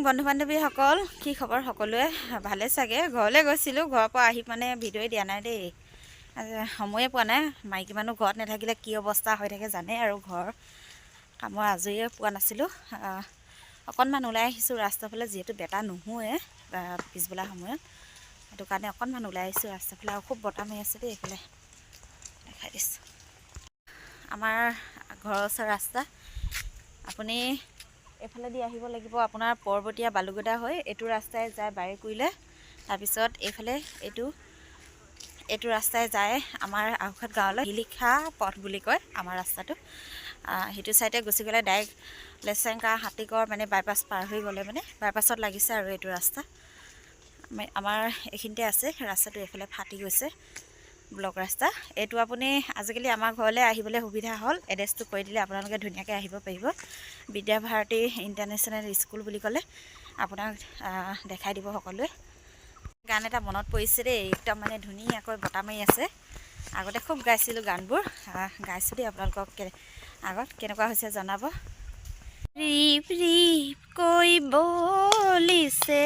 বন্ধু বান্ধৱীসকল, কি খবৰ সকলোৱে? ভালে চাগে। ঘৰলৈ গৈছিলোঁ, ঘৰৰ পৰা আহি মানে ভিডিঅ' দিয়া নাই দেই, সময়ে পোৱা নাই। মাইকী মানুহ ঘৰত নাথাকিলে কি অৱস্থা হৈ থাকে জানে আৰু, ঘৰৰ কামৰ আজৰিয়ে পোৱা নাছিলোঁ। অকণমান ওলাই আহিছোঁ ৰাস্তাৰ ফালে, যিহেতু বেটা নুশুৱে পিছবেলা সময়ত, সেইটো কাৰণে অকণমান ওলাই আহিছোঁ ৰাস্তাৰ ফালে। আৰু খুব বতাহ মাৰি আছে দেই, এইফালে দেখাই দিছোঁ আমাৰ ঘৰৰ ওচৰৰ ৰাস্তা। আপুনি এইফালেদি আহিব লাগিব, আপোনাৰ পৰ্বতীয়া বালুগদা হৈ এইটো ৰাস্তাই যায় বাৰেকুৰিলে। তাৰপিছত এইফালে এইটো ৰাস্তাই যায় আমাৰ আউখাত গাঁৱলৈ। শিলিখা পথ বুলি কয় আমাৰ ৰাস্তাটো। সেইটো চাইডে গুচি গ'লে ডাইৰেক্ট লেচেংকা হাতীগড় মানে বাইপাছ পাৰ হৈ গ'লে মানে বাইপাছত লাগিছে আৰু এইটো ৰাস্তা আমাৰ এইখিনিতে আছে। ৰাস্তাটো এইফালে ফাটি গৈছে, ব্লক ৰাস্তা এইটো। আপুনি আজিকালি আমাৰ ঘৰলৈ আহিবলৈ সুবিধা হ'ল, এড্ৰেছটো কৰি দিলে আপোনালোকে ধুনীয়াকৈ আহিব পাৰিব। বিদ্যাভাৰতী ইণ্টাৰনেশ্যনেল স্কুল বুলি ক'লে আপোনাক দেখাই দিব সকলোৱে। গান এটা মনত পৰিছে দেই, একদম মানে ধুনীয়াকৈ বতাহ মাৰি আছে। আগতে খুব গাইছিলোঁ গানবোৰ, গাইছোঁ দেই আপোনালোকক আগত। কেনেকুৱা হৈছে জনাব। ৰিপ ৰিপকৈ বলিছে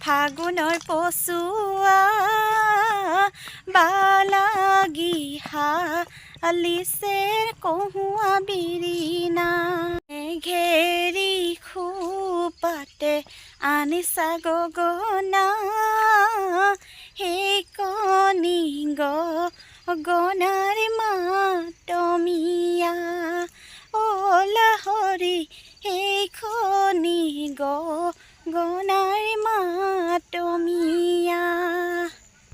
ফাগুনৰ পচুৱা, বালাগি হালিছে কহুৱা বিৰিণা, ঘেৰি খোপাতে আনিছা গগনা, সেই কণী গগনাৰ মাতমিয়া, লাহৰি সেই কণী গগনাৰ মাতমিয়া।